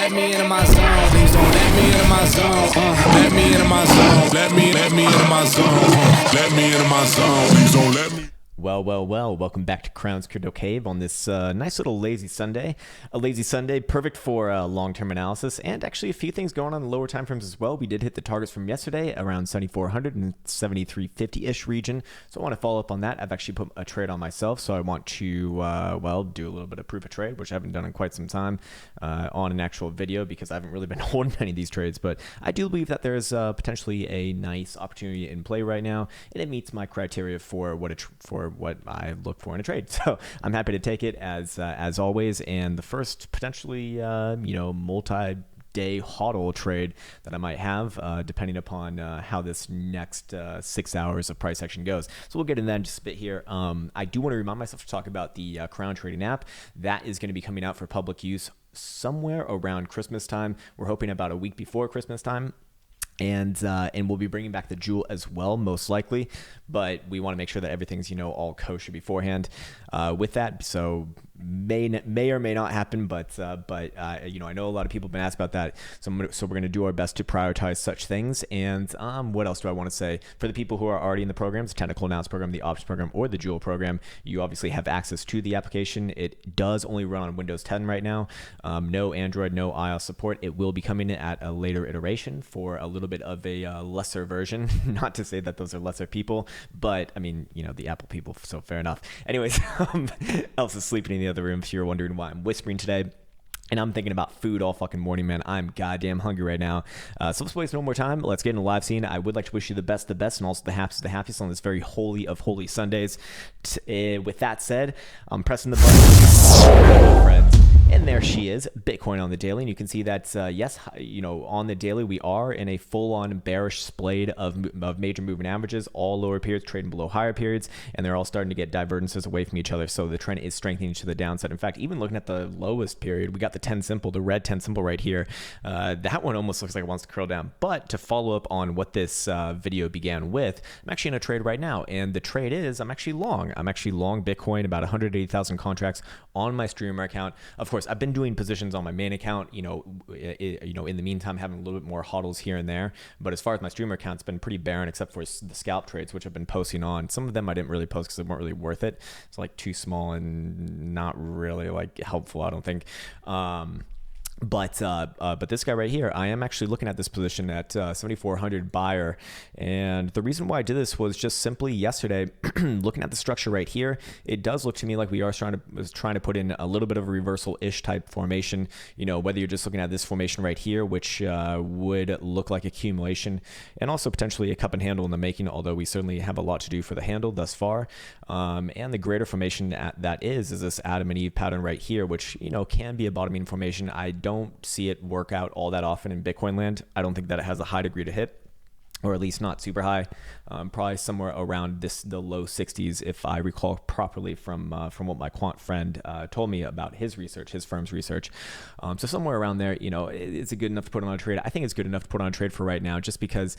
let me into my zone. Please don't let me into my zone. Let me into my zone. Let me into my zone. Let me into my zone. Please don't let me. Well, welcome back to Krown's Crypto Cave on this nice little lazy Sunday. A lazy Sunday, perfect for long-term analysis, and actually a few things going on in lower time frames as well. We did hit the targets from yesterday around 7,400 and 7,350-ish region, so I want to follow up on that. I've actually put a trade on myself, so I want to, do a little bit of proof of trade, which I haven't done in quite some time on an actual video because I haven't really been holding many of these trades, but I do believe that there's potentially a nice opportunity in play right now, and it meets my criteria for what I look for in a trade. So I'm happy to take it as always. And the first potentially, multi-day hodl trade that I might have, depending upon how this next 6 hours of price action goes. So we'll get into that in just a bit here. I do want to remind myself to talk about the Krown trading app. That is going to be coming out for public use somewhere around Christmas time. We're hoping about a week before Christmas time. And we'll be bringing back the Jewel as well, most likely, but we want to make sure that everything's all kosher beforehand with that. So may or may not happen, but I know a lot of people have been asked about that. So we're going to do our best to prioritize such things. And what else do I want to say? For the people who are already in the programs, the technical analysis program, the options program, or the Jewel program, you obviously have access to the application. It does only run on Windows 10 right now. No Android, no iOS support. It will be coming in at a later iteration for a little bit of a lesser version. Not to say that those are lesser people, but I mean, the Apple people, so fair enough. Anyways, Elsa is sleeping in the other room if you're wondering why I'm whispering today. And I'm thinking about food all fucking morning, man. I'm goddamn hungry right now. So let's waste no more time. Let's get into the live scene. I would like to wish you the best, and also the happiest on this very holy of holy Sundays. With that said, I'm pressing the button, friends. And there she is, Bitcoin on the daily. And you can see that, yes, on the daily, we are in a full-on bearish splayed of major moving averages, all lower periods trading below higher periods, and they're all starting to get divergences away from each other. So the trend is strengthening to the downside. In fact, even looking at the lowest period, we got the 10 simple, the red 10 simple right here. That one almost looks like it wants to curl down. But to follow up on what this video began with, I'm actually in a trade right now. And the trade is, I'm actually long Bitcoin, about 180,000 contracts on my streamer account. Of course, I've been doing positions on my main account, in the meantime, having a little bit more hodls here and there. But as far as my streamer account, it's been pretty barren except for the scalp trades, which I've been posting on. Some of them I didn't really post because they weren't really worth it. It's like too small and not really helpful, I don't think. But this guy right here, I am actually looking at this position at 7,400 buyer, and the reason why I did this was just simply yesterday, looking at the structure right here, it does look to me like we are trying to put in a little bit of a reversal-ish type formation. Whether you're just looking at this formation right here, which would look like accumulation, and also potentially a cup and handle in the making, although we certainly have a lot to do for the handle thus far. And the greater formation that is this Adam and Eve pattern right here, which can be a bottoming formation. I don't see it work out all that often in Bitcoin land. I don't think that it has a high degree to hit, or at least not super high. Probably somewhere around the low 60s, if I recall properly from what my quant friend told me about his research, his firm's research. So somewhere around there, is it good enough to put on a trade? I think it's good enough to put on a trade for right now, just because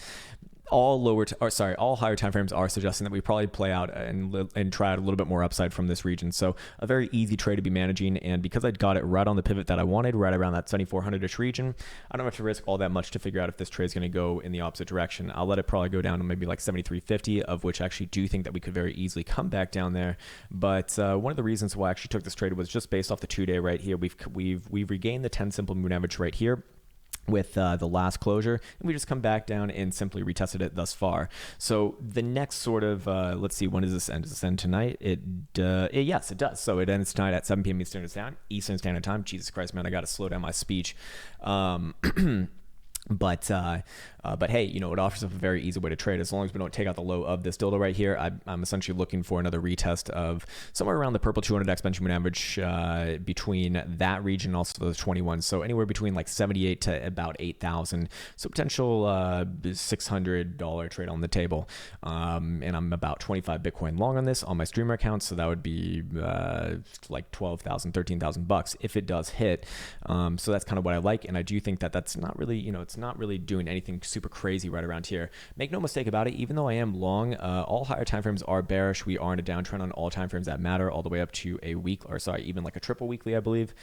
all higher time frames are suggesting that we probably play out and try out a little bit more upside from this region. So a very easy trade to be managing, and because I got it right on the pivot that I wanted, right around that 7,400-ish region, I don't have to risk all that much to figure out if this trade is going to go in the opposite direction. I'll let it probably go down to maybe like 7,350, of which I actually do think that we could very easily come back down there. But one of the reasons why I actually took this trade was just based off the 2-day right here. We've regained the 10 simple moving average right here with the last closure, and we just come back down and simply retested it thus far. So the next sort of let's see, when does this end? Does this end tonight? Yes, it does. So it ends tonight at 7 p.m. Eastern Standard Time. Jesus Christ, man, I gotta slow down my speech. But hey, it offers up a very easy way to trade as long as we don't take out the low of this dildo right here. I'm essentially looking for another retest of somewhere around the purple 200 exponential moving average between that region and also the 21. So anywhere between like 78 to about 8,000. So potential $600 trade on the table. And I'm about 25 Bitcoin long on this on my streamer account. So that would be like 12,000, 13,000 bucks if it does hit. So that's kind of what I like. And I do think that that's not really, it's it's not really doing anything super crazy right around here. Make no mistake about it, even though I am long, all higher time frames are bearish. We are in a downtrend on all time frames that matter, all the way up to a week, or sorry, even like a triple weekly, I believe.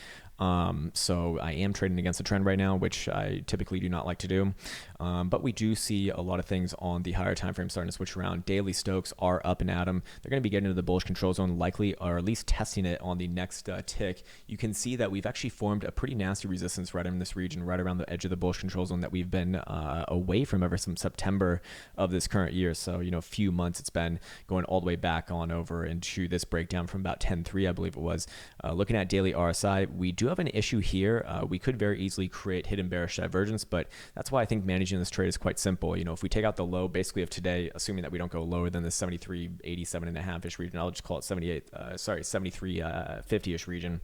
So I am trading against the trend right now, which I typically do not like to do. But we do see a lot of things on the higher time frame starting to switch around. Daily Stokes are up and at them. They're going to be getting into the bullish control zone likely, or at least testing it on the next tick. You can see that we've actually formed a pretty nasty resistance right in this region, right around the edge of the bullish control zone that we've been away from ever since September of this current year. So, a few months it's been going all the way back on over into this breakdown from about 10.3, I believe it was. Looking at daily RSI, we do have an issue here. We could very easily create hidden bearish divergence, but that's why I think managing this trade is quite simple. If we take out the low basically of today, assuming that we don't go lower than the 73.87.5-ish region, I'll just call it 73.50-ish region,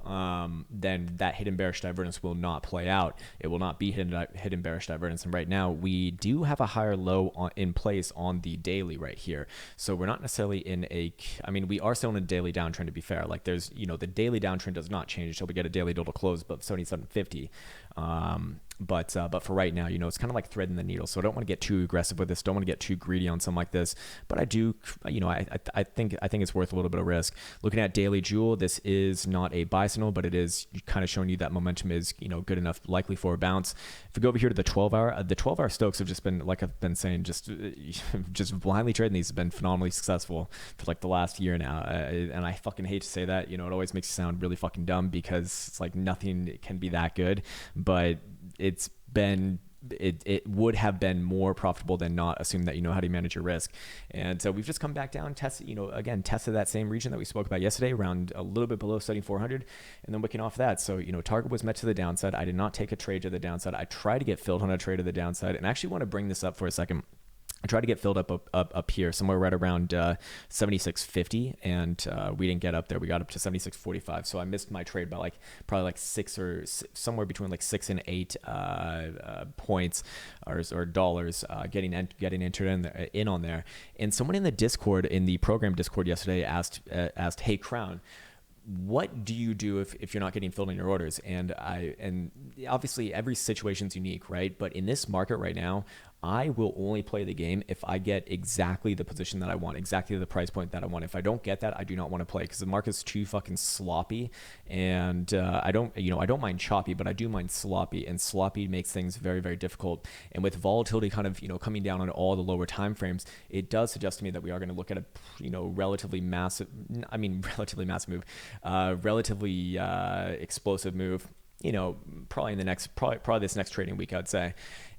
then that hidden bearish divergence will not play out. It will not be hidden bearish divergence. And right now we do have a higher low in place on the daily right here. So we're not necessarily in we are still in a daily downtrend, to be fair. Like there's, the daily downtrend does not change until we get a daily total close above 77.50. But for right now, it's kind of like threading the needle. So I don't want to get too aggressive with this. Don't want to get too greedy on something like this. But I do, I think it's worth a little bit of risk. Looking at daily Jewel, this is not a buy signal, but it is kind of showing you that momentum is, good enough, likely for a bounce. If we go over here to the 12-hour, the 12-hour Stokes have just been, like I've been saying, just blindly trading these have been phenomenally successful for like the last year now. And I fucking hate to say that. It always makes you sound really fucking dumb because it's like nothing can be that good, but it would have been more profitable than not, assuming that you know how to manage your risk. And so we've just come back down, tested that same region that we spoke about yesterday, around a little bit below 7400, and then wicking off that. So, target was met to the downside. I did not take a trade to the downside. I tried to get filled on a trade to the downside, and I actually want to bring this up for a second. I tried to get filled up here, somewhere right around 76.50, and we didn't get up there. We got up to 76.45, so I missed my trade by probably six or somewhere between 6 and 8 points or dollars getting entered in on there. And someone in the Discord, in the program Discord yesterday, asked, "Hey Krown, what do you do if you're not getting filled in your orders?" And obviously every situation's unique, right? But in this market right now, I will only play the game if I get exactly the position that I want, exactly the price point that I want. If I don't get that, I do not want to play because the market's too fucking sloppy. And I don't mind choppy, but I do mind sloppy. And sloppy makes things very, very difficult. And with volatility kind of coming down on all the lower time frames, it does suggest to me that we are going to look at a relatively massive move, relatively explosive move. Probably this next trading week, I'd say.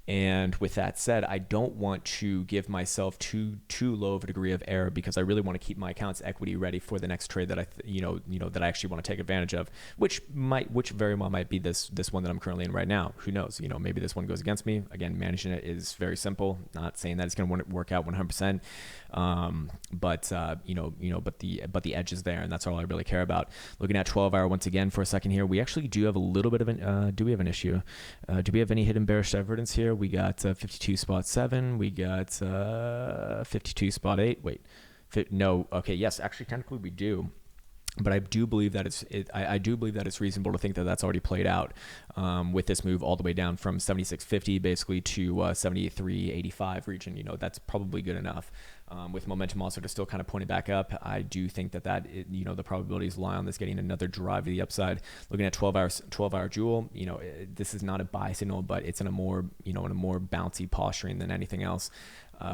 And with that said, I don't want to give myself too low of a degree of error because I really want to keep my account's equity ready for the next trade that that I actually want to take advantage of, which very well might be this one that I'm currently in right now. Who knows? Maybe this one goes against me. Again, managing it is very simple. Not saying that it's going to work out 100%, but the edge is there, and that's all I really care about. Looking at 12-hour once again for a second here, we actually do have a little bit of an. Do we have an issue? Do we have any hidden bearish divergence here? We got 52.7. We got 52.8. Wait, no. Okay, yes, actually, technically we do. But I do believe that it's reasonable to think that that's already played out with this move all the way down from 76.50 basically to 73.85 region. That's probably good enough. With momentum also to still kind of pointing back up, I do think that the probabilities lie on this getting another drive to the upside. Looking at 12-hour Jewel, this is not a buy signal, but it's in a more bouncy posturing than anything else.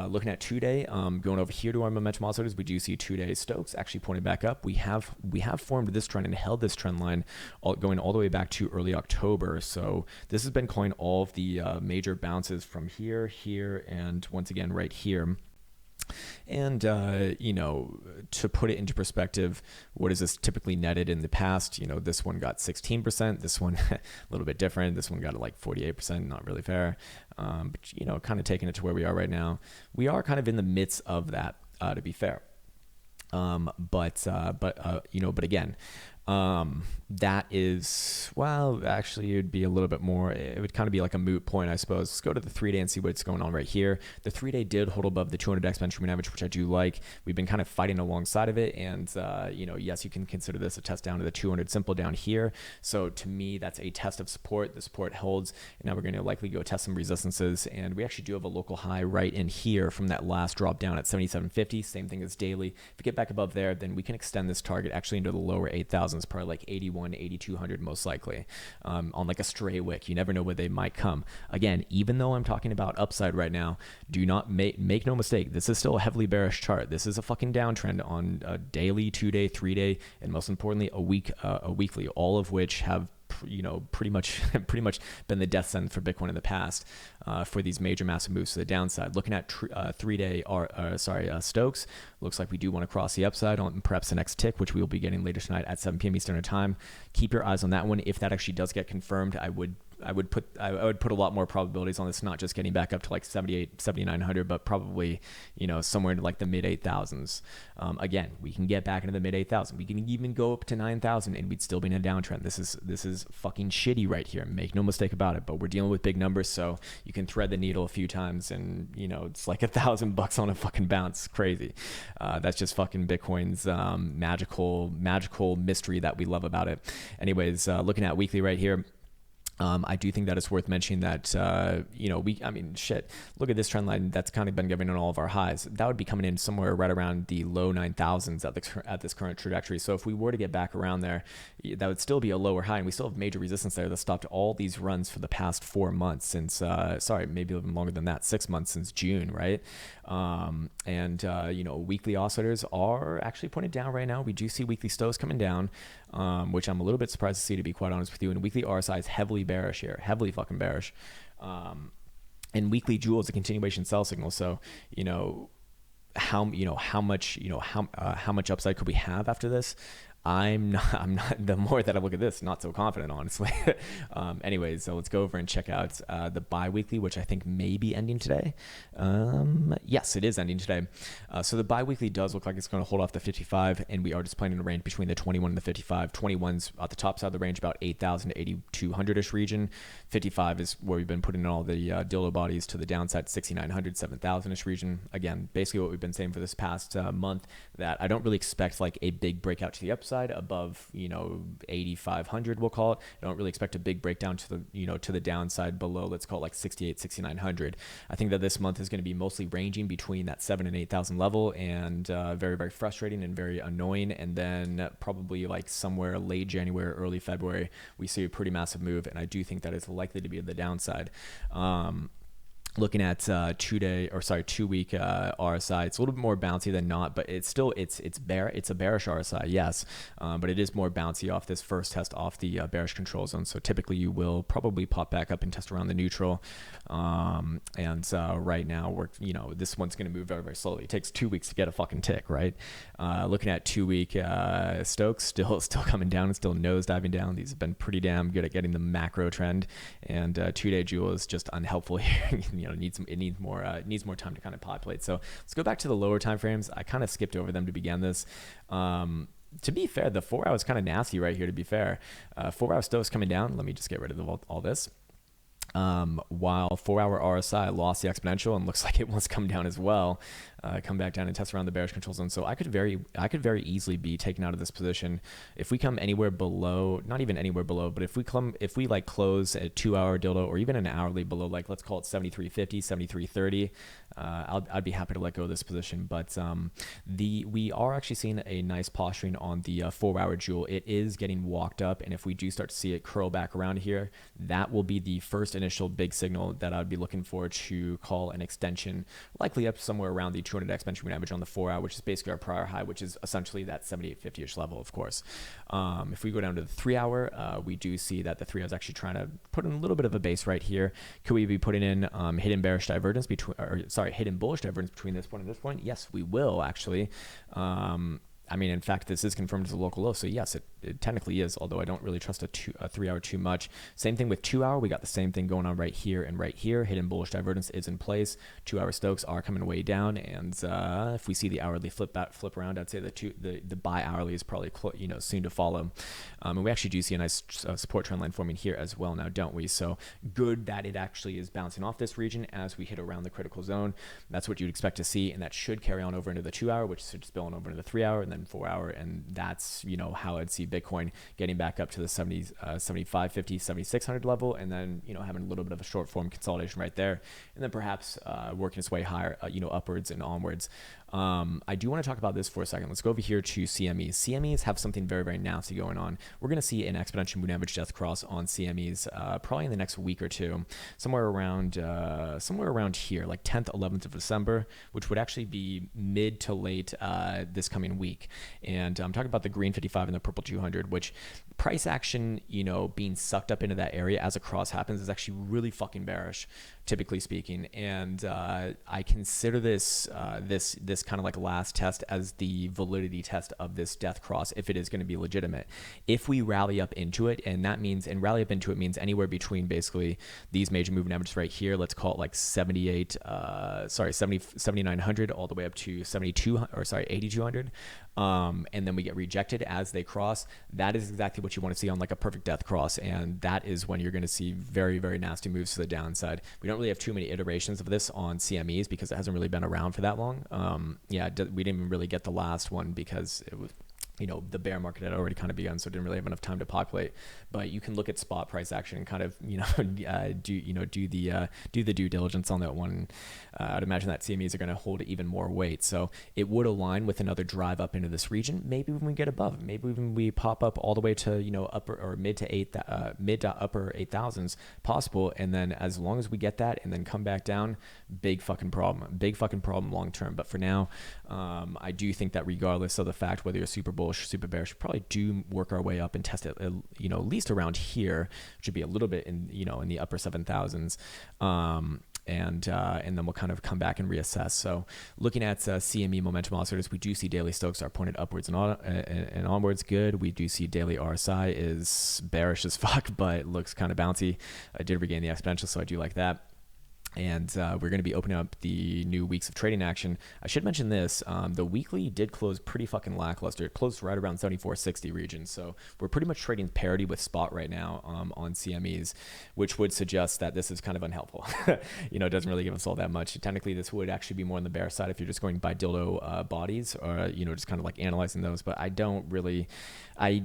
Looking at 2-day, going over here to our momentum oscillators, we do see 2-day Stokes actually pointing back up. We have formed this trend and held this trend line going all the way back to early October. So this has been calling all of the major bounces from here, and once again right here. And, to put it into perspective, what is this typically netted in the past? This one got 16%, this one a little bit different. This one got 48%, not really fair. But, kind of taking it to where we are right now. We are kind of in the midst of that, to be fair. But again, That is, well, actually, it would be a little bit more. It would kind of be like a moot point, I suppose. Let's go to the 3-day and see what's going on right here. The 3-day did hold above the 200 exponential moving average, which I do like. We've been kind of fighting alongside of it, and yes, you can consider this a test down to the 200 simple down here. So to me, that's a test of support. The support holds, and now we're going to likely go test some resistances, and we actually do have a local high right in here from that last drop down at 77.50. Same thing as daily. If we get back above there, then we can extend this target actually into the lower 8,000s, probably like 81, 8,200 most likely, on like a stray wick. You never know where they might come. Again, even though I'm talking about upside right now, do not make no mistake, this is still a heavily bearish chart. This is a fucking downtrend on a daily, 2-day, 3-day, and most importantly a weekly, all of which have pretty much been the death sentence for Bitcoin in the past, for these major massive moves to the downside. Looking at 3-day Stokes, looks like we do want to cross the upside on perhaps the next tick, which we will be getting later tonight at 7 p.m. Eastern time. Keep your eyes on that one. If that actually does get confirmed, I would put a lot more probabilities on this, not just getting back up to like 78, 7,900, but probably, somewhere into like the mid 8,000s. Again, we can get back into the mid 8,000. We can even go up to 9,000 and we'd still be in a downtrend. This is fucking shitty right here. Make no mistake about it, but we're dealing with big numbers. So you can thread the needle a few times and, it's like $1,000 on a fucking bounce. Crazy. That's just fucking Bitcoin's magical mystery that we love about it. Anyways, looking at weekly right here. I do think that it's worth mentioning that, look at this trend line that's kind of been giving on all of our highs. That would be coming in somewhere right around the low 9,000s at this current trajectory. So if we were to get back around there, that would still be a lower high, and we still have major resistance there that stopped all these runs for the past 4 months since, maybe even longer than that, 6 months since June, right? Weekly oscillators are actually pointed down right now. We do see weekly Stows coming down, which I'm a little bit surprised to see, to be quite honest with you. And weekly RSI is heavily bearish here, heavily fucking bearish. And weekly Joule is a continuation sell signal. So, how much upside could we have after this? I'm not, the more that I look at this, not so confident, honestly. Anyways, so let's go over and check out the bi-weekly, which I think may be ending today. Yes, it is ending today. So the bi-weekly does look like it's going to hold off the 55, and we are just playing in a range between the 21 and the 55. 21's at the top side of the range, about 8,000 to 8,200-ish region. 55 is where we've been putting in all the dildo bodies to the downside, 6,900, 7,000-ish region. Again, basically what we've been saying for this past month, that I don't really expect like a big breakout to the upside above 8,500, we'll call it. I don't really expect a big breakdown to the downside below, let's call it like 68, 6,900. I think that this month is going to be mostly ranging between that 7,000 and 8,000 level, and very, very frustrating and very annoying. And then probably like somewhere late January, early February, we see a pretty massive move, and I do think that it's likely to be the downside. Looking at 2 week RSI, it's a little bit more bouncy than not, but it's still it's a bearish RSI, yes, but it is more bouncy off this first test off the bearish control zone. So typically you will probably pop back up and test around the neutral, right now we're this one's going to move very, very slowly. It takes 2 weeks to get a fucking tick, right? Looking at 2 week Stokes, still coming down and still nosediving down. These have been pretty damn good at getting the macro trend, and 2-day Joule is just unhelpful here. It needs more time to kind of populate. So let's go back to the lower time frames. I kind of skipped over them to begin this. To be fair, the 4 hour is kind of nasty right here, to be fair. 4 hour Stows coming down. Let me just get rid of all this. While 4 hour RSI lost the exponential and looks like it wants to come down as well, come back down and test around the bearish control zone. So I could very easily be taken out of this position if we come anywhere below, not even anywhere below, but if we like close a 2 hour dildo or even an hourly below, like let's call it 73.50, 73.30, I'd be happy to let go of this position. But we are actually seeing a nice posturing on the 4 hour Joule. It is getting walked up, and if we do start to see it curl back around here, that will be the first initial big signal that I'd be looking for to call an extension, likely up somewhere around the 200 exponential moving average on the 4 hour, which is basically our prior high, which is essentially that 78.50-ish level, of course. If we go down to the 3 hour, we do see that the 3 hour is actually trying to put in a little bit of a base right here. Could we be putting in hidden bullish divergence between this point and this point? Yes, we will actually. I mean, in fact, this is confirmed as a local low. So yes, it technically is, although I don't really trust a 3 hour too much. Same thing with 2 hour. We got the same thing going on right here and right here. Hidden bullish divergence is in place. 2 hour Stokes are coming way down. And if we see the hourly flip around, I'd say the buy hourly is probably soon to follow. And we actually do see a nice support trend line forming here as well now, don't we? So good that it actually is bouncing off this region as we hit around the critical zone. That's what you'd expect to see, and that should carry on over into the 2 hour, which should spill on over into the 3 hour and then 4 hour. And that's how I'd see Bitcoin getting back up to the 7550 7600 level, and then having a little bit of a short form consolidation right there, and then perhaps working its way higher upwards and onwards. I do want to talk about this for a second. Let's go over here to CMEs. CMEs have something very, very nasty going on. We're going to see an exponential moving average death cross on CMEs probably in the next week or two, somewhere around here, like 10th, 11th of December, which would actually be mid to late this coming week. And I'm talking about the green 55 and the purple 200, which price action, being sucked up into that area as a cross happens is actually really fucking bearish, typically speaking. And I consider this kind of like last test as the validity test of this death cross, if it is going to be legitimate. If we rally up into it, and rally up into it means anywhere between basically these major moving averages right here, let's call it like 7900 all the way up to 8200. And then we get rejected as they cross. That is exactly what you want to see on like a perfect death cross, and that is when you're going to see very, very nasty moves to the downside. We don't really have too many iterations of this on CMEs because it hasn't really been around for that long. We didn't even really get the last one because it was the bear market had already kind of begun, so it didn't really have enough time to populate. But you can look at spot price action and kind of do the due diligence on that one. I'd imagine that CMEs are going to hold even more weight, so it would align with another drive up into this region. Maybe when we get above, maybe even we pop up all the way to upper or mid to upper 8,000s possible, and then as long as we get that and then come back down, big fucking problem long term. But for now, I do think that regardless of the fact whether you're super bullish, super bearish, probably do work our way up and test it, at least around here, which should be a little bit in the upper 7,000s. And then we'll kind of come back and reassess. So looking at CME momentum oscillators, we do see daily Stokes are pointed upwards and onwards. Good. We do see daily RSI is bearish as fuck, but looks kind of bouncy. I did regain the exponential, so I do like that. And we're going to be opening up the new weeks of trading action. I should mention this, the weekly did close pretty fucking lackluster. It closed right around 74.60 region. So we're pretty much trading parity with spot right now on CMEs, which would suggest that this is kind of unhelpful. It doesn't really give us all that much. Technically, this would actually be more on the bear side if you're just going by dildo bodies or, just kind of like analyzing those. But I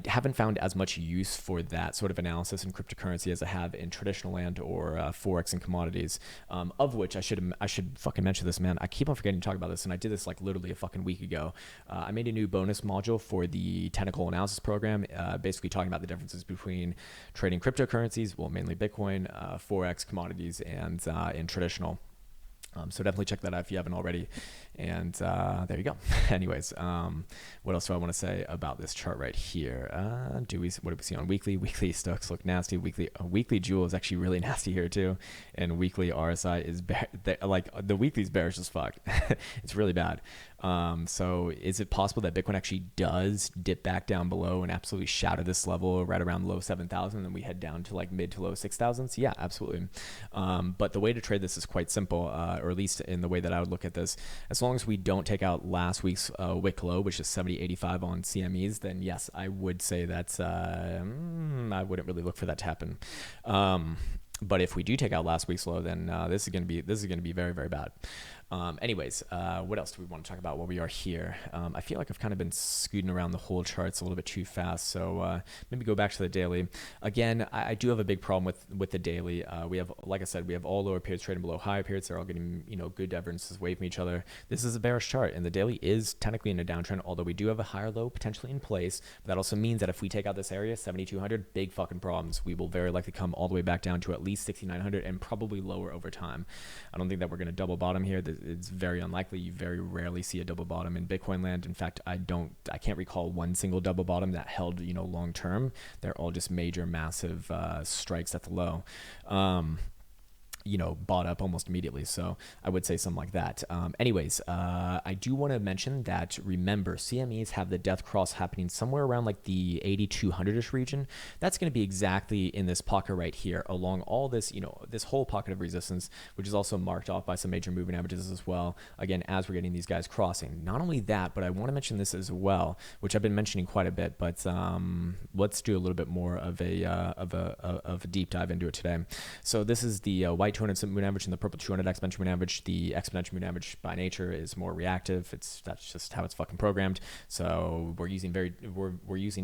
haven't found as much use for that sort of analysis in cryptocurrency as I have in traditional land or Forex and commodities. Of which I should fucking mention this, man. I keep on forgetting to talk about this, and I did this like literally a fucking week ago. I made a new bonus module for the technical analysis program, basically talking about the differences between trading cryptocurrencies, well, mainly Bitcoin, Forex, commodities, and in traditional. So definitely check that out if you haven't already. And there you go. Anyways, what else do I want to say about this chart right here? What do we see on weekly? Weekly Stokes look nasty. Weekly Jewel is actually really nasty here too. And weekly RSI is the weekly's bearish as fuck. It's really bad. So is it possible that Bitcoin actually does dip back down below and absolutely shatter this level right around low 7,000 and we head down to like mid to low 6,000s? Yeah, absolutely. But the way to trade this is quite simple, or at least in the way that I would look at this. As long as we don't take out last week's wick low, which is 70.85 on CMEs, then yes, I would say that's I wouldn't really look for that to happen. But if we do take out last week's low, then this is going to be very, very bad. Anyways, what else do we want to talk about while we are here? I feel like I've kind of been scooting around the whole charts a little bit too fast, so maybe go back to the daily. Again, I do have a big problem with the daily. We have, like I said, we have all lower periods trading below higher periods. They're all getting good divergences away from each other. This is a bearish chart, and the daily is technically in a downtrend, although we do have a higher low potentially in place. But that also means that if we take out this area, 7,200, big fucking problems. We will very likely come all the way back down to at least 6,900 and probably lower over time. I don't think that we're going to double bottom here. It's very unlikely. You very rarely see a double bottom in Bitcoin land. In fact, I can't recall one single double bottom that held long term. They're all just major massive strikes at the low. bought up almost immediately. So I would say something like that. Anyways, I do want to mention that, remember, CMEs have the death cross happening somewhere around like the 8200-ish region. That's going to be exactly in this pocket right here along all this, this whole pocket of resistance, which is also marked off by some major moving averages as well. Again, as we're getting these guys crossing. Not only that, but I want to mention this as well, which I've been mentioning quite a bit, but let's do a little bit more of a deep dive into it today. So this is the white 200 moving average and the purple 200 exponential moving average. The exponential moving average by nature is more reactive. That's just how it's fucking programmed. So we're using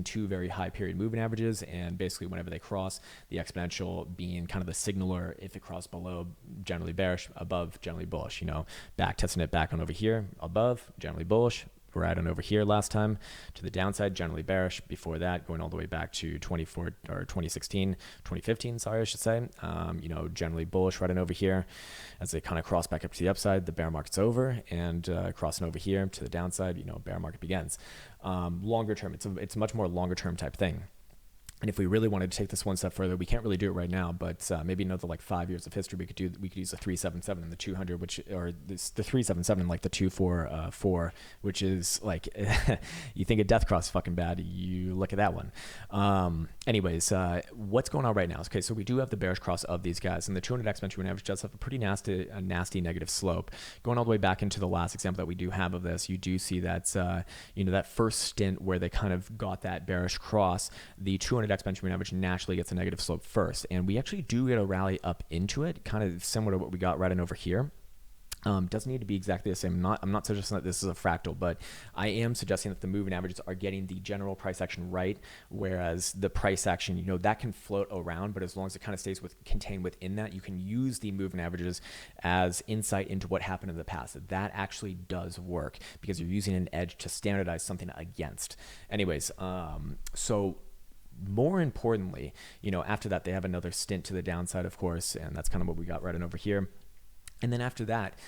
two very high period moving averages, and basically whenever they cross, the exponential being kind of the signaler. If it crosses below, generally bearish; above, generally bullish. Back testing it back on over here, above, generally bullish. Right on over here last time to the downside, generally bearish. Before that, going all the way back to 2015, sorry, I should say. Generally bullish right on over here. As they kind of cross back up to the upside, the bear market's over, and crossing over here to the downside, bear market begins. Longer term, it's a much more longer term type thing. And if we really wanted to take this one step further, we can't really do it right now, but maybe another like 5 years of history, we could use the 377 and the 200, the 377 like the 244, which is like, you think a death cross is fucking bad, you look at that one. Anyways, what's going on right now? Okay, so we do have the bearish cross of these guys, and the 200 exponential average does have a pretty nasty negative slope. Going all the way back into the last example that we do have of this, you do see that, that first stint where they kind of got that bearish cross, the 200 exponential average naturally gets a negative slope first, and we actually do get a rally up into it, kind of similar to what we got right in over here. Doesn't need to be exactly the same. I'm not suggesting that this is a fractal, but I am suggesting that the moving averages are getting the general price action right, whereas the price action, that can float around, but as long as it kind of stays contained within that, you can use the moving averages as insight into what happened in the past. That actually does work because you're using an edge to standardize something against. Anyways, so more importantly, after that, they have another stint to the downside, of course, and that's kind of what we got right on over here. And then after that,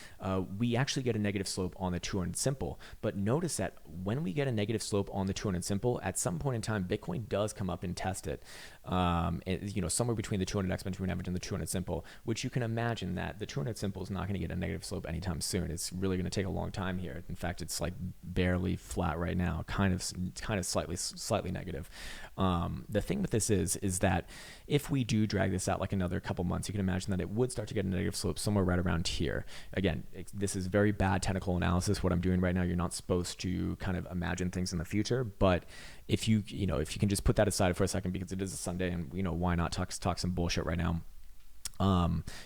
we actually get a negative slope on the 200 simple. But notice that when we get a negative slope on the 200 simple, at some point in time, Bitcoin does come up and test it. Somewhere between the 200 exponential moving average and the 200 simple, which you can imagine that the 200 simple is not going to get a negative slope anytime soon. It's really going to take a long time here. In fact, it's like barely flat right now, kind of slightly negative. The thing with this is that if we do drag this out like another couple months, you can imagine that it would start to get a negative slope somewhere right around here. Again, this is very bad technical analysis. What I'm doing right now, you're not supposed to kind of imagine things in the future, but if you can just put that aside for a second, because it is a Sunday and why not talk some bullshit right now.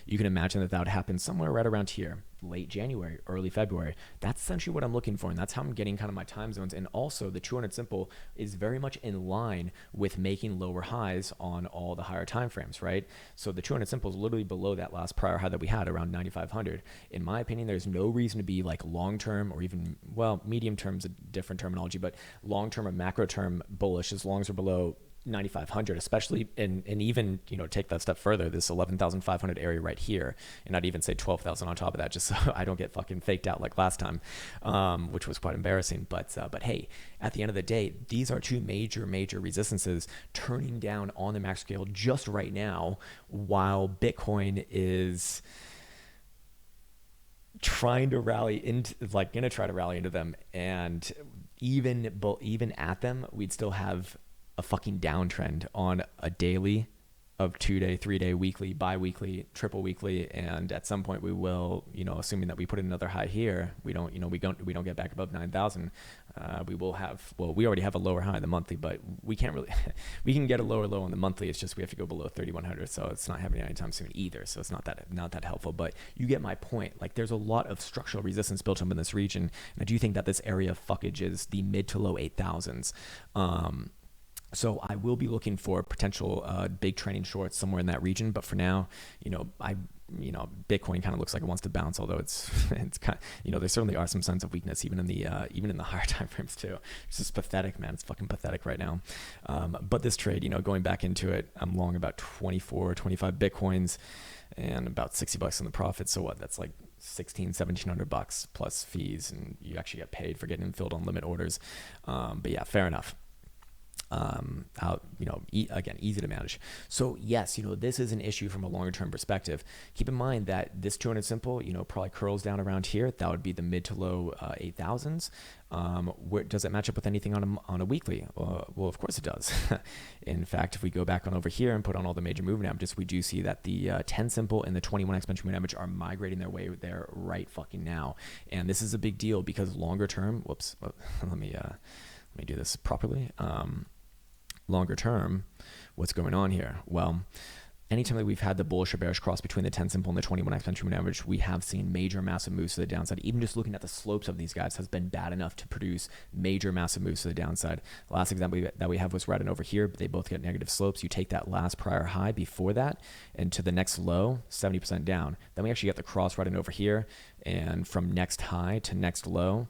You can imagine that would happen somewhere right around here, late January, early February. That's essentially what I'm looking for, and that's how I'm getting kind of my time zones. And also, the 200 simple is very much in line with making lower highs on all the higher time frames, right? So the 200 simple is literally below that last prior high that we had around 9,500. In my opinion, there's no reason to be like long-term or even, medium term is a different terminology, but long-term or macro term bullish as long as we're below 9,500, especially, and even take that step further, this 11,500 area right here, and I'd even say 12,000 on top of that, just so I don't get fucking faked out like last time, which was quite embarrassing. But hey, at the end of the day, these are two major resistances turning down on the max scale just right now, while Bitcoin is trying to rally into, gonna try to rally into them, and even at them, we'd still have a fucking downtrend on a daily, of 2-day, 3-day, weekly, bi-weekly, triple weekly, and at some point we will, assuming that we put in another high here, we don't get back above 9,000. We will have, we already have a lower high in the monthly, but we can't really, we can get a lower low on the monthly. It's just we have to go below 3,100, so it's not happening anytime soon either. So it's not that helpful. But you get my point. There's a lot of structural resistance built up in this region, and I do think that this area of fuckage is the mid to low 8,000s. So I will be looking for potential big trending shorts somewhere in that region. But for now, Bitcoin kind of looks like it wants to bounce, although it's kind of, there certainly are some signs of weakness even in the higher time frames too. It's just pathetic, man. It's fucking pathetic right now. But this trade, going back into it, I'm long about 25 Bitcoins and about $60 in the profit. So what? That's like $1,700 plus fees, and you actually get paid for getting filled on limit orders. But yeah, fair enough. out, again, easy to manage. So yes, this is an issue from a longer term perspective. Keep in mind that this 200 simple, probably curls down around here. That would be the mid to low 8,000s. Where does it match up with anything on a weekly? Well, of course it does. In fact, if we go back on over here and put on all the major moving averages, we do see that the 10 simple and the 21 exponential moving average are migrating their way there right fucking now. And this is a big deal because longer term, let me do this properly. Longer term, what's going on here? Well, anytime that we've had the bullish or bearish cross between the 10 simple and the 21 exponential moving average, we have seen major massive moves to the downside. Even just looking at the slopes of these guys has been bad enough to produce major massive moves to the downside. The last example that we have was right on over here, but they both get negative slopes. You take that last prior high before that and to the next low, 70% down. Then we actually get the cross right on over here, and from next high to next low,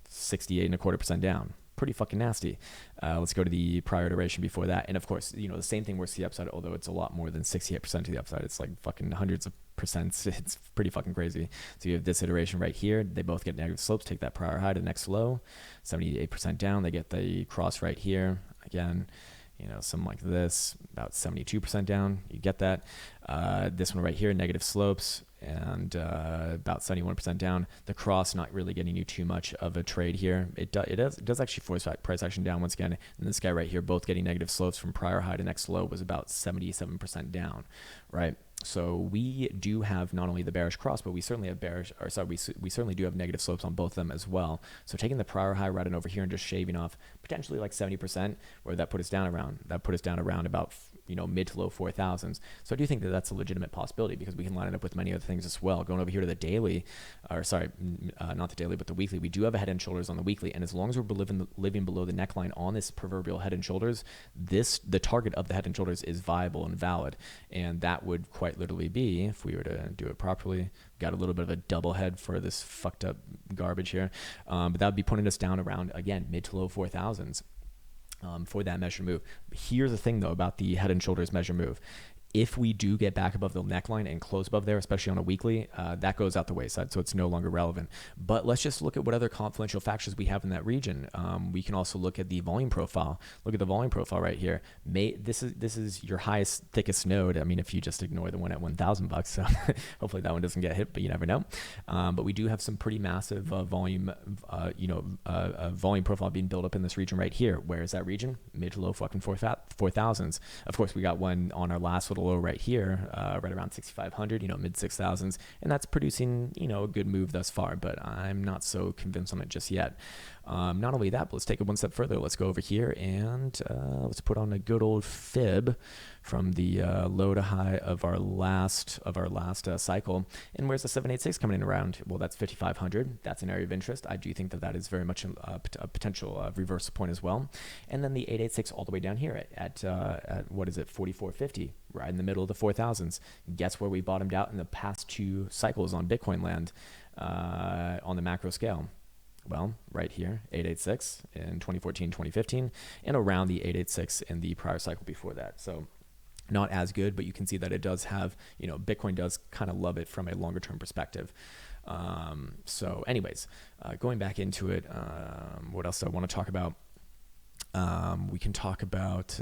68.25% down. Pretty fucking nasty. Let's go to the prior iteration before that. And of course, the same thing works to the upside, although it's a lot more than 68% to the upside. It's like fucking hundreds of percents. It's pretty fucking crazy. So you have this iteration right here. They both get negative slopes. Take that prior high to the next low, 78% down. They get the cross right here. Again, something like this, about 72% down. You get that. This one right here, negative slopes, and about 71% down. The cross not really getting you too much of a trade here. It does actually force price action down once again. And this guy right here, both getting negative slopes from prior high to next low, was about 77% down, right? So we do have not only the bearish cross, but we certainly have we certainly do have negative slopes on both of them as well. So taking the prior high right on over here and just shaving off potentially like 70%, where that put us down around about mid to low 4,000s. So I do think that that's a legitimate possibility because we can line it up with many other things as well. Going over here to the daily, not the daily, but the weekly, we do have a head and shoulders on the weekly, and as long as we're living below the neckline on this proverbial head and shoulders, the target of the head and shoulders is viable and valid, and that would quite literally be, if we were to do it properly, got a little bit of a double head for this fucked up garbage here, but that would be putting us down around, again, mid to low 4,000s. For that measure move. Here's the thing though about the head and shoulders measure move. If we do get back above the neckline and close above there, especially on a weekly, that goes out the wayside, so it's no longer relevant. But let's just look at what other confluential factors we have in that region. We can also look at the volume profile. Look at the volume profile right here. This is your highest, thickest node. I mean, if you just ignore the one at $1,000, so hopefully that one doesn't get hit, but you never know. But we do have some pretty massive volume profile being built up in this region right here. Where is that region? Mid to low fucking 4,000s. Of course, we got one on our last little low right here, right around 6,500, mid 6,000s, and that's producing, a good move thus far, but I'm not so convinced on it just yet. Not only that, but let's take it one step further. Let's go over here and let's put on a good old fib from the low to high of our last cycle. And where's the 786 coming in around? Well, that's 5,500. That's an area of interest. I do think that is very much a potential reverse point as well. And then the 886 all the way down here at what is it, 4,450, right in the middle of the 4,000s. Guess where we bottomed out in the past two cycles on Bitcoin land on the macro scale? Well, right here, 886 in 2014, 2015, and around the 886 in the prior cycle before that. So not as good, but you can see that it does have, Bitcoin does kind of love it from a longer term perspective. So anyways, going back into it, what else do I want to talk about? We can talk about,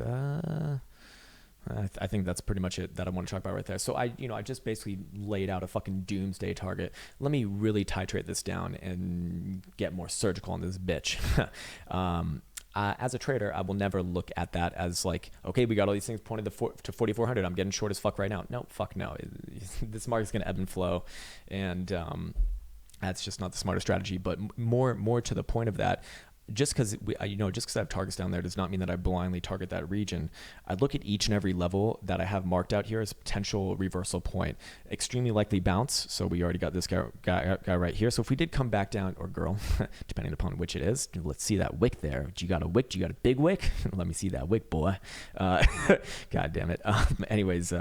I think that's pretty much it that I want to talk about right there. So I just basically laid out a fucking doomsday target. Let me really titrate this down and get more surgical on this bitch. As a trader, I will never look at that as like, okay, we got all these things pointed to 4,400. I'm getting short as fuck right now. No, fuck no. This market's going to ebb and flow. And that's just not the smartest strategy. But more to the point of that, just because I have targets down there does not mean that I blindly target that region. I look at each and every level that I have marked out here as a potential reversal point. Extremely likely bounce. So we already got this guy right here. So if we did come back down, or girl, depending upon which it is, let's see that wick there. Do you got a wick? Do you got a big wick? Let me see that wick, boy. God damn it. Anyways,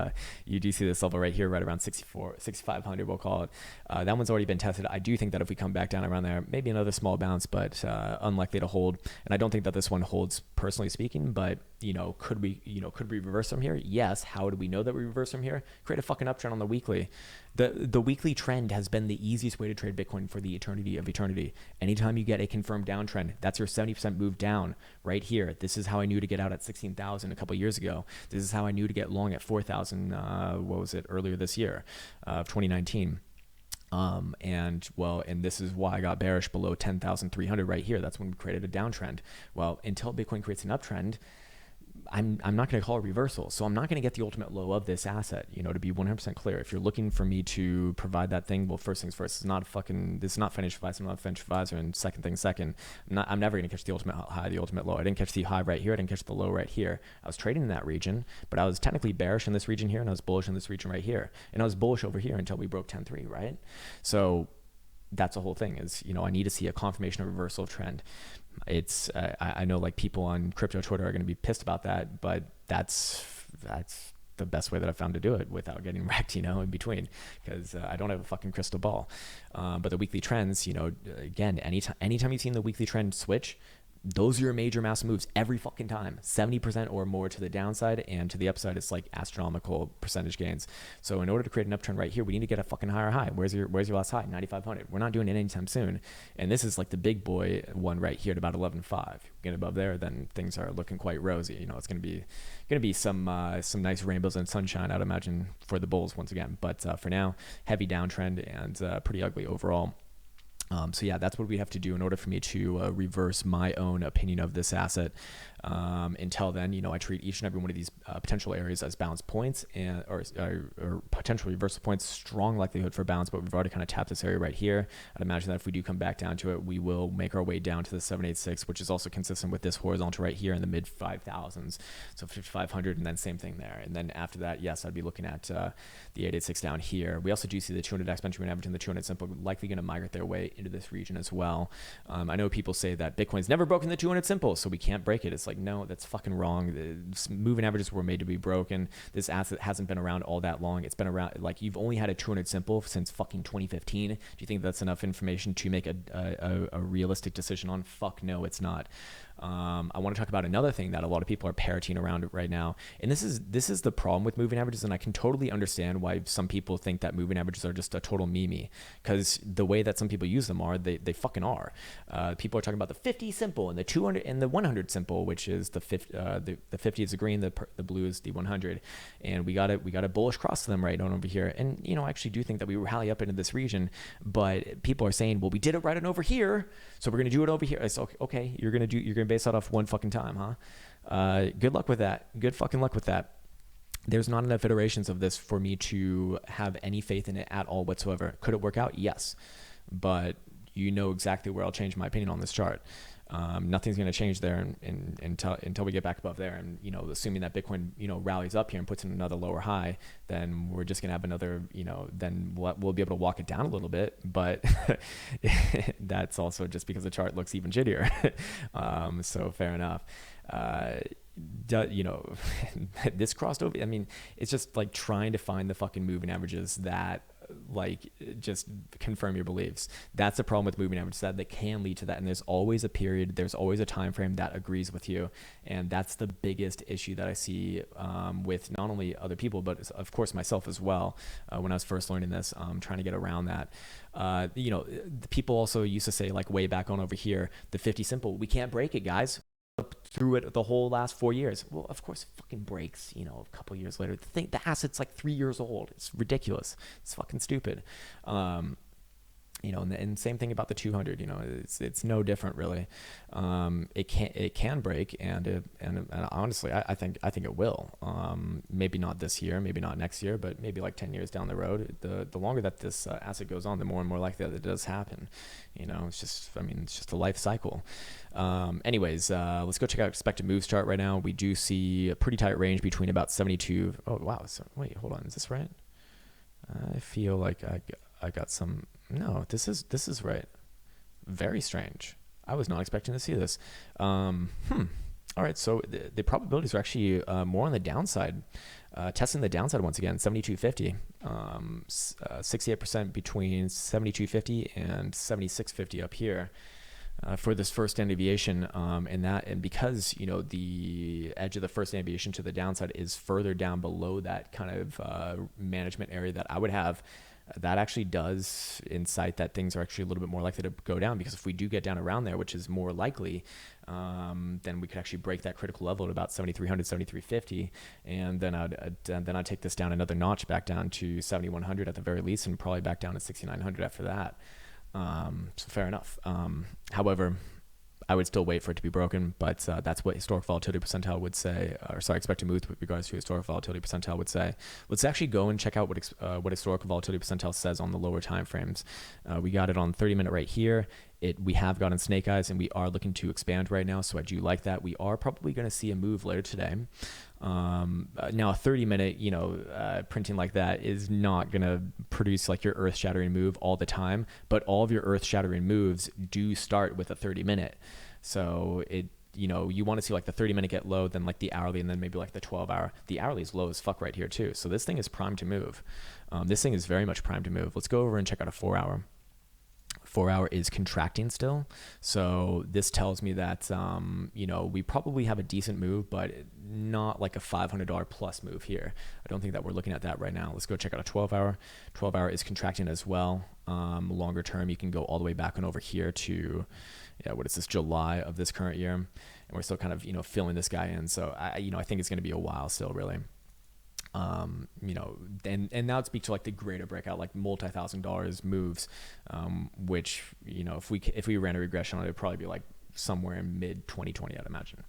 you do see this level right here, right around 6,500, we'll call it. That one's already been tested. I do think that if we come back down around there, maybe another small bounce, but unlikely likely to hold. And I don't think that this one holds, personally speaking, but could we reverse from here? Yes. How do we know that we reverse from here? Create a fucking uptrend on the weekly. The weekly trend has been the easiest way to trade Bitcoin for the eternity of eternity. Anytime you get a confirmed downtrend, that's your 70% move down right here. This is how I knew to get out at 16,000 a couple years ago. This is how I knew to get long at 4,000. Earlier this year, of 2019. And this is why I got bearish below 10,300 right here. That's when we created a downtrend. Well, until Bitcoin creates an uptrend, I'm not going to call it reversal. So I'm not going to get the ultimate low of this asset, to be 100% clear. If you're looking for me to provide that thing, well, first things first, this is not financial advice. I'm not a financial advisor. And second, I'm never going to catch the ultimate high, the ultimate low. I didn't catch the high right here. I didn't catch the low right here. I was trading in that region, but I was technically bearish in this region here, and I was bullish in this region right here. And I was bullish over here until we broke 10.3, right? So that's the whole thing is, I need to see a confirmation of reversal of trend. It's I know like people on crypto Twitter are going to be pissed about that, but that's the best way that I've found to do it without getting wrecked, in between, because I don't have a fucking crystal ball. But the weekly trends, again, anytime you've seen the weekly trend switch, those are your major massive moves every fucking time. 70% or more to the downside, and to the upside, it's like astronomical percentage gains. So in order to create an uptrend right here, we need to get a fucking higher high. Where's your last high? 9,500. We're not doing it anytime soon. And this is like the big boy one right here at about 11.5. Get above there, then things are looking quite rosy. It's going to be some nice rainbows and sunshine, I'd imagine, for the bulls once again. But for now, heavy downtrend and pretty ugly overall. So yeah, that's what we have to do in order for me to reverse my own opinion of this asset. Until then, I treat each and every one of these potential areas as bounce points or potential reversal points. Strong likelihood for bounce, but we've already kind of tapped this area right here. I'd imagine that if we do come back down to it, we will make our way down to the 786, which is also consistent with this horizontal right here in the mid 5,000s. So 5,500, and then same thing there. And then after that, yes, I'd be looking at the 886 down here. We also do see the 200 exponential average and the 200 simple likely going to migrate their way into this region as well. I know people say that Bitcoin's never broken the 200 simple, so we can't break it. It's like, no, that's fucking wrong. The moving averages were made to be broken. This asset hasn't been around all that long. It's been around, like, you've only had a 200 simple since fucking 2015. Do you think that's enough information to make a realistic decision on? Fuck no, it's not. I want to talk about another thing that a lot of people are parroting around right now, and this is the problem with moving averages, and I can totally understand why some people think that moving averages are just a total meme, because the way that some people use them are, they fucking are. People are talking about the 50 simple and the 200 and the 100 simple, which is the 50 is the green, the blue is the 100, and we got a bullish cross to them right on over here. And I actually do think that we rally up into this region, but people are saying, well, we did it right on over here, so we're gonna do it over here. It's okay. You're gonna base that off one fucking time, huh? Good luck with that. Good fucking luck with that. There's not enough iterations of this for me to have any faith in it at all whatsoever. Could it work out? Yes. But exactly where I'll change my opinion on this chart. Nothing's going to change there until we get back above there. And, assuming that Bitcoin, rallies up here and puts in another lower high, then we're just going to have another, then we'll be able to walk it down a little bit. But that's also just because the chart looks even shittier. So fair enough. This crossed over. I mean, it's just like trying to find the fucking moving averages that just confirm your beliefs. That's the problem with moving averages, that they can lead to that, and there's always a period, there's always a time frame that agrees with you, and that's the biggest issue that I see with not only other people but of course myself as well. When I was first learning this, trying to get around that. The people also used to say, like, way back on over here, the 50 simple, we can't break it, guys. Through it the whole last 4 years. Well, of course it fucking breaks, a couple years later. The asset's like 3 years old. It's ridiculous. It's fucking stupid. And same thing about the 200. It's no different really. It can break, and honestly, I think it will. Maybe not this year, maybe not next year, but maybe like 10 years down the road. The longer that this asset goes on, the more and more likely that it does happen. It's just a life cycle. Anyways, let's go check out expected moves chart right now. We do see a pretty tight range between about 72. Oh wow! So wait, hold on, is this right? I feel like I got some. No, this is right. Very strange. I was not expecting to see this. All right, so the probabilities are actually more on the downside. Testing the downside once again, 7250. 68% between 7250 and 7650 up here. for this first standard deviation, and because the edge of the first standard deviation to the downside is further down below that kind of management area that I would have, that actually does incite that things are actually a little bit more likely to go down, because if we do get down around there, which is more likely, then we could actually break that critical level at about 7,300, 7,350, and then I'd take this down another notch back down to 7,100 at the very least, and probably back down to 6,900 after that. So fair enough. However, I would still wait for it to be broken, but that's what historic volatility percentile would say, expected move with regards to historic volatility percentile would say. Let's actually go and check out what historical volatility percentile says on the lower time frames. We got it on 30-minute right here. We have gotten snake eyes, and we are looking to expand right now, so I do like that. We are probably going to see a move later today. Now a 30-minute, printing like that is not going to produce like your earth-shattering move all the time, but all of your earth-shattering moves do start with a 30-minute. So you want to see like the 30-minute get low, then like the hourly, and then maybe like the 12-hour. The hourly is low as fuck right here too. So this thing is primed to move. This thing is very much primed to move. Let's go over and check out a 4-hour. 4-hour is contracting still, so this tells me that we probably have a decent move, but not like a $500 plus move here. I don't think that we're looking at that right now. Let's go check out a 12-hour. 12-hour is contracting as well. Longer term, you can go all the way back on over here to what is this, July of this current year, and we're still kind of filling this guy in. So I think it's going to be a while still, really. And now speak to like the greater breakout, like multi-$1,000 moves, which, if we ran a regression on it, would probably be like somewhere in mid 2020, I'd imagine,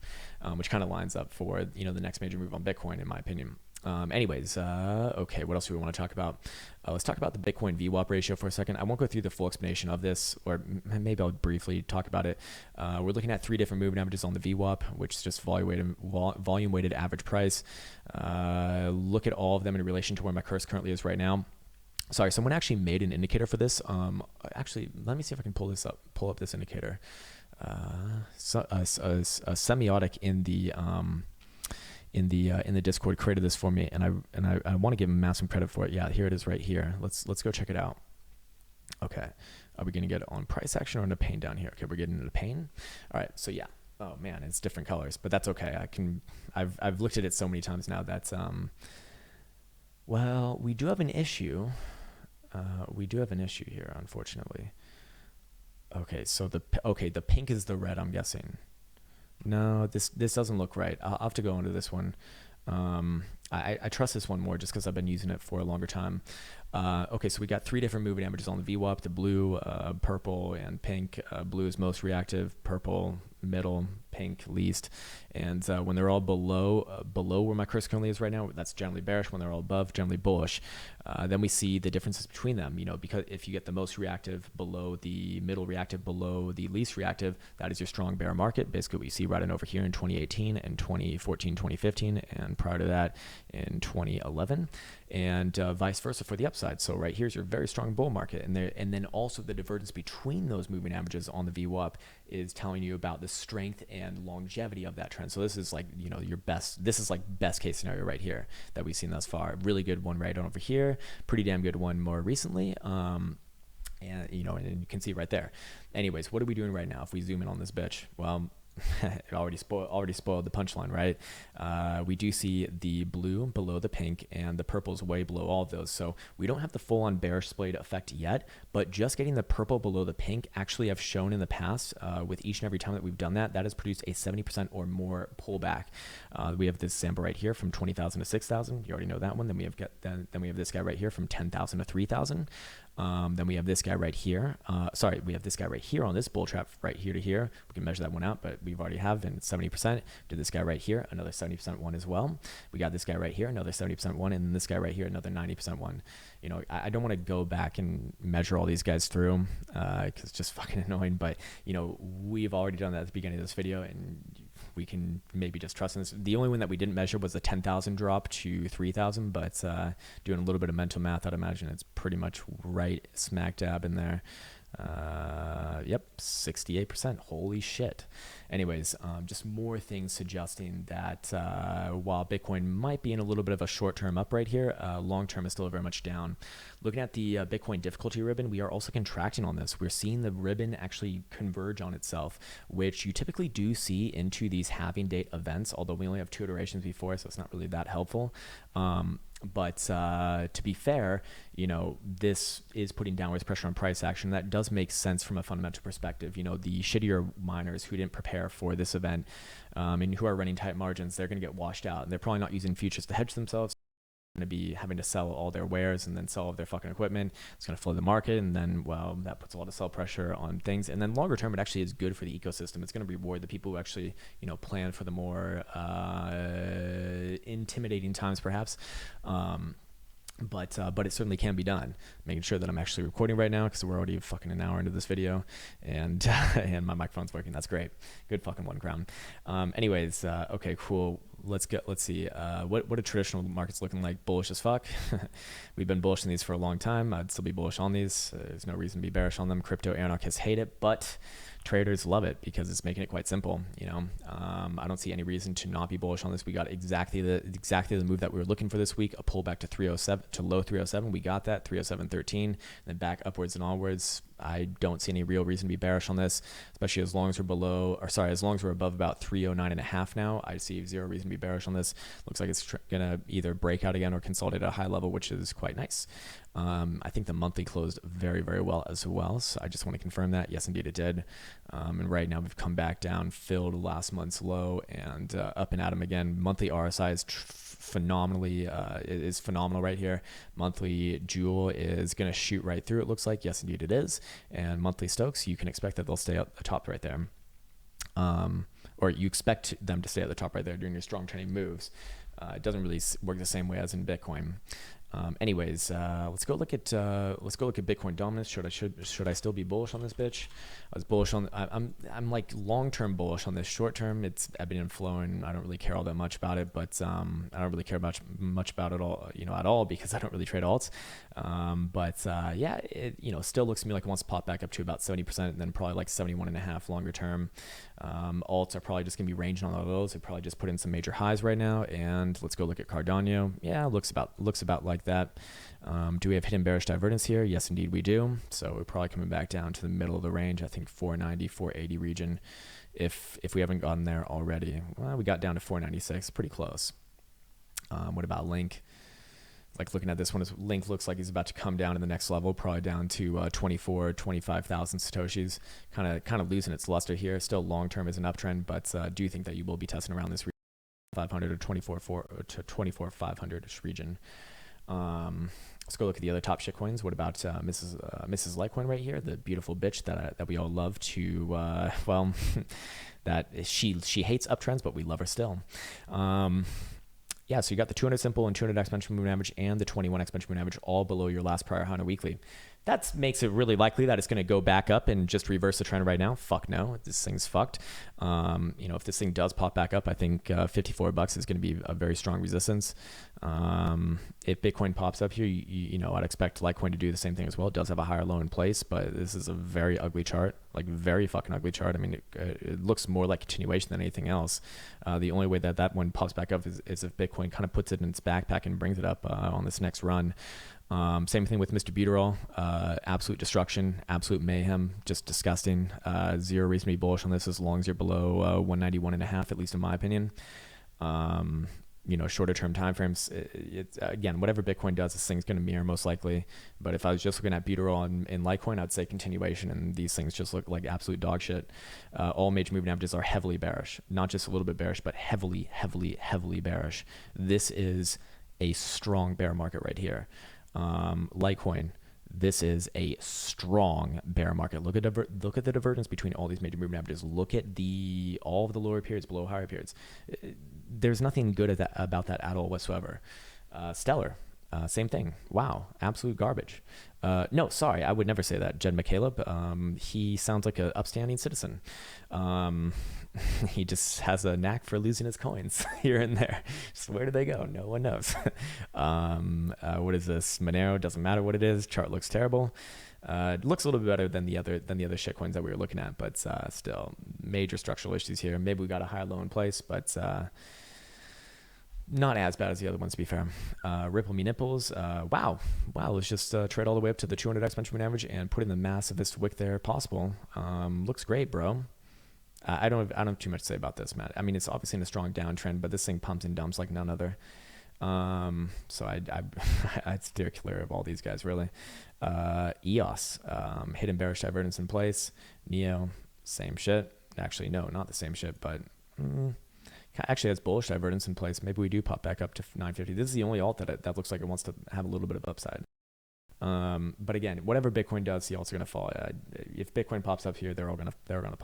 which kind of lines up for, the next major move on Bitcoin, in my opinion. Okay, what else do we want to talk about? Let's talk about the Bitcoin VWAP ratio for a second. I won't go through the full explanation of this, or maybe I'll briefly talk about it. We're looking at 3 different moving averages on the VWAP, which is just volume weighted average price. Look at all of them in relation to where my curse currently is right now. Sorry, someone actually made an indicator for this. Actually, let me see if I can pull up this indicator. A semiotic in the Discord created this for me, and I want to give him massive credit for it. Yeah, here it is right here. Let's go check it out. Okay, are we gonna get it on price action or in a pane down here? Okay, we're getting into pane. All right, so yeah. Oh man, it's different colors, but that's okay. I've looked at it so many times now that well, we do have an issue. We do have an issue here, unfortunately. Okay, so the pink is the red, I'm guessing. No, this doesn't look right. I'll have to go into this one. I trust this one more just because I've been using it for a longer time. Okay, so we got 3 different moving averages on the VWAP: the blue, purple, and pink. Blue is most reactive, purple middle, pink least. And when they're all below where my cursor currently is right now, that's generally bearish. When they're all above, generally bullish. Then we see the differences between them. Because if you get the most reactive below the middle reactive below the least reactive, that is your strong bear market. Basically, what you see right on over here in 2018 and 2014, 2015, and prior to that in 2011, and vice versa for the upside. So right here's your very strong bull market, and then also the divergence between those moving averages on the VWAP is telling you about the strength and longevity of that trend. So this is like your best. This is like best case scenario right here that we've seen thus far. Really good one right on over here. Pretty damn good one more recently. And you can see right there. Anyways, what are we doing right now? If we zoom in on this bitch, well, it already spoiled the punchline, right? We do see the blue below the pink, and the purple is way below all of those. So we don't have the full-on bearish splayed effect yet, but just getting the purple below the pink actually have shown in the past, with each and every time that we've done that has produced a 70% or more pullback. We have this sample right here from 20,000 to 6,000. You already know that one. Then we have this guy right here from 10,000 to 3,000. Then we have this guy right here. We have this guy right here on this bull trap right here to here. We can measure that one out, but we've already have, and it's 70%. Did this guy right here, another 70% one as well. We got this guy right here, another 70% one, and then this guy right here, another 90% one. I don't want to go back and measure all these guys through, because it's just fucking annoying, but we've already done that at the beginning of this video, and we can maybe just trust in this. The only one that we didn't measure was the 10,000 drop to 3,000, but doing a little bit of mental math, I'd imagine it's pretty much right smack dab in there. Yep, 68%. Holy shit. Anyways, just more things suggesting that while Bitcoin might be in a little bit of a short-term up right here, long-term is still very much down. Looking at the Bitcoin difficulty ribbon, we are also contracting on this. We're seeing the ribbon actually converge on itself, which you typically do see into these halving date events, although we only have 2 iterations before, so it's not really that helpful. But to be fair, you know, this is putting downwards pressure on price action. That does make sense from a fundamental perspective. You know, the shittier miners who didn't prepare for this event and who are running tight margins, they're going to get washed out. And they're probably not using futures to hedge themselves. Going to be having to sell all their wares and then sell all their fucking equipment. It's going to flood the market, and then, well, that puts a lot of sell pressure on things. And then longer term, it actually is good for the ecosystem. It's going to reward the people who actually, you know, plan for the more intimidating times, perhaps. But it certainly can be done. Making sure that I'm actually recording right now, because we're already fucking an hour into this video, and and my microphone's working. That's great. Good fucking one, Krown. Anyways, okay, cool. Let's see. What are traditional markets looking like? Bullish as fuck. We've been bullish on these for a long time. I'd still be bullish on these. There's no reason to be bearish on them. Crypto anarchists hate it, but traders love it because it's making it quite simple. You know, I don't see any reason to not be bullish on this. We got exactly the move that we were looking for this week, a pullback to 307 to low 307. We got that 307.13, then back upwards and onwards. I don't see any real reason to be bearish on this, especially as long as we're as long as we're above about 309.5 now. I see zero reason to be bearish on this. Looks like it's gonna either break out again or consolidate at a high level, which is quite nice. I think the monthly closed very, very well as well. So I just want to confirm that. Yes, indeed it did. And right now we've come back down, filled last month's low, and up and at 'em again. Monthly RSI is phenomenal right here. Monthly Jewel is going to shoot right through, it looks like. Yes, indeed it is. And monthly Stokes, you can expect that they'll stay at the top right there. Or you expect them to stay at the top right there during your strong trending moves. It doesn't really work the same way as in Bitcoin. Anyways, let's go look at Bitcoin dominance. Should I still be bullish on this bitch? I was bullish on. I'm like long-term bullish on this. Short-term, it's ebbing and flowing. I don't really care all that much about it, but I don't really care much about it all, you know, at all, because I don't really trade alts. Yeah, it, you know, still looks to me like it wants to pop back up to about 70%, and then probably like 71.5 longer term. Alts are probably just gonna be ranging on all those. They probably just put in some major highs right now. And let's go look at Cardano. Yeah, looks about like that. Do we have hidden bearish divergence here? Yes, indeed we do. So we're probably coming back down to the middle of the range. I think 490, 480 region. If we haven't gotten there already. Well, we got down to 496, pretty close. What about Link? Like looking at this one, Link looks like he's about to come down to the next level, probably down to 25,000 Satoshis. Kind of losing its luster here. Still long term is an uptrend, but do you think that you will be testing around this 500 or 24,500ish region? Let's go look at the other top shitcoins. What about Mrs. Litecoin right here, the beautiful bitch that we all love to well, that she hates uptrends, but we love her still. Yeah, so you got the 200 simple and 200 exponential moving average and the 21 exponential moving average all below your last prior high on a weekly. That makes it really likely that it's going to go back up and just reverse the trend right now. Fuck no, this thing's fucked. You know, if this thing does pop back up, I think $54 is going to be a very strong resistance. If Bitcoin pops up here, you know, I'd expect Litecoin to do the same thing as well. It does have a higher low in place, but this is a very ugly chart, like very fucking ugly chart. I mean, it looks more like continuation than anything else. The only way that one pops back up is if Bitcoin kind of puts it in its backpack and brings it up on this next run. Same thing with Mr. Butyrol. Absolute destruction, absolute mayhem, just disgusting. Zero reason to be bullish on this as long as you're below 191.5, at least in my opinion. You know, shorter term timeframes, again, whatever Bitcoin does, this thing's going to mirror most likely. But if I was just looking at Butyrol and Litecoin, I'd say continuation, and these things just look like absolute dog shit. All major moving averages are heavily bearish, not just a little bit bearish, but heavily, heavily, heavily bearish. This is a strong bear market right here. Litecoin, this is a strong bear market. Look at the divergence between all these major moving averages. Look at all of the lower periods below higher periods. There's nothing good about that at all whatsoever. Stellar, same thing. Wow, absolute garbage. No, sorry, I would never say that. Jed McCaleb, he sounds like an upstanding citizen. He just has a knack for losing his coins here and there. Just where do they go? No one knows. What is this? Monero, doesn't matter what it is. Chart looks terrible. It looks a little bit better than the other shitcoins that we were looking at, but still major structural issues here. Maybe we got a higher low in place, but not as bad as the other ones, to be fair. Ripple me nipples. Wow. Let's just trade all the way up to the 200 exponential moving average and put in the massivest wick there possible. Looks great, bro. I don't have too much to say about this, Matt. I mean, it's obviously in a strong downtrend, but this thing pumps and dumps like none other. So I'd steer clear of all these guys, really. EOS, hidden bearish divergence in place. Neo, same shit. Actually, no, not the same shit, but actually has bullish divergence in place. Maybe we do pop back up to 950. This is the only alt that looks like it wants to have a little bit of upside. But again, whatever Bitcoin does, the alts are gonna fall. If Bitcoin pops up here, they're gonna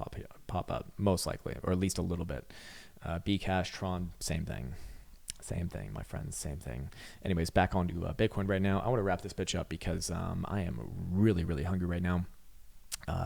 pop up most likely, or at least a little bit. Bcash, Tron, same thing. Same thing, my friends, same thing. Anyways, back onto Bitcoin right now. I want to wrap this bitch up because I am really, really hungry right now.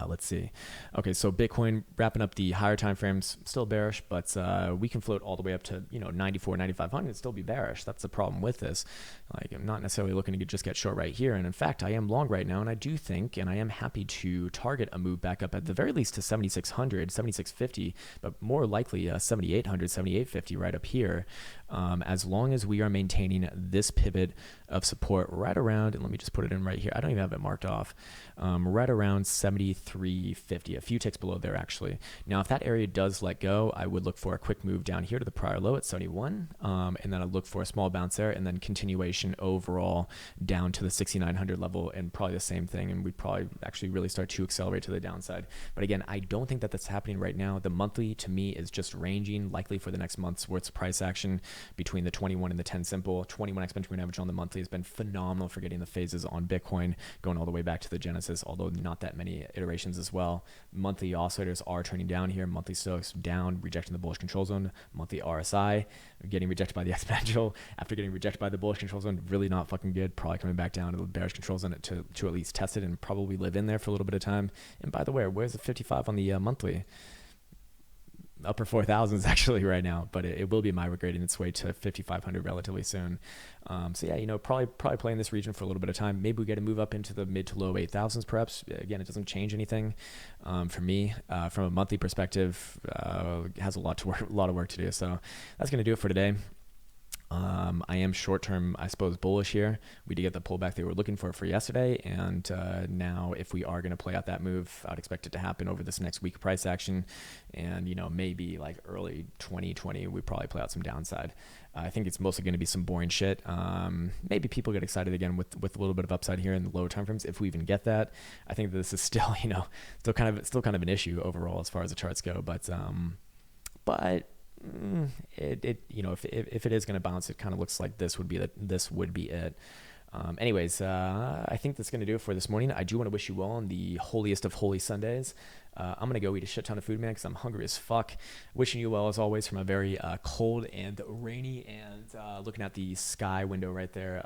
Let's see. Okay, so Bitcoin wrapping up the higher time frames, still bearish, but we can float all the way up to 94, 9,500 and still be bearish. That's the problem with this. Like, I'm not necessarily looking to just get short right here, and in fact, I am long right now, and I do think, and I am happy to target a move back up at the very least to 7,600, 7,650, but more likely 7,800, 7,850 right up here, as long as we are maintaining this pivot of support right around, and let me just put it in right here. I don't even have it marked off. Right around 73.50, a few ticks below there actually. Now, if that area does let go, I would look for a quick move down here to the prior low at 71, and then I'd look for a small bounce there, and then continuation overall down to the 6,900 level, and probably the same thing, and we'd probably actually really start to accelerate to the downside. But again, I don't think that that's happening right now. The monthly to me is just ranging likely for the next month's worth of price action between the 21 and the 10 simple. 21 exponential moving average on the monthly has been phenomenal for getting the phases on Bitcoin, going all the way back to the Genesis, although not that many iterations as well. Monthly oscillators are turning down here. Monthly Stoics down, rejecting the bullish control zone. Monthly RSI getting rejected by the exponential after getting rejected by the bullish control zone. Really not fucking good. Probably coming back down to the bearish control zone to at least test it and probably live in there for a little bit of time. And by the way, where's the 55 on the monthly? Upper 4,000s actually right now, but it will be migrating its way to 5,500 relatively soon. So yeah, probably play in this region for a little bit of time. Maybe we get a move up into the mid to low 8,000s perhaps. Again, it doesn't change anything for me from a monthly perspective. Has a lot of work to do. So that's gonna do it for today. I am short-term, I suppose, bullish here. We did get the pullback they were looking for yesterday, and now if we are going to play out that move, I'd expect it to happen over this next week price action, and maybe like early 2020, we probably play out some downside. I think it's mostly going to be some boring shit. Maybe people get excited again with a little bit of upside here in the lower time frames if we even get that. I think this is still still kind of an issue overall as far as the charts go, but if it is going to bounce, it kind of looks like this would be it. Anyways, I think that's going to do it for this morning. I do want to wish you all on the holiest of holy Sundays. I'm going to go eat a shit ton of food, man, because I'm hungry as fuck. Wishing you well, as always, from a very cold and rainy and looking at the sky window right there,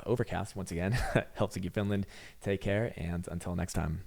overcast once again. Helsinki, Finland. Take care, and until next time.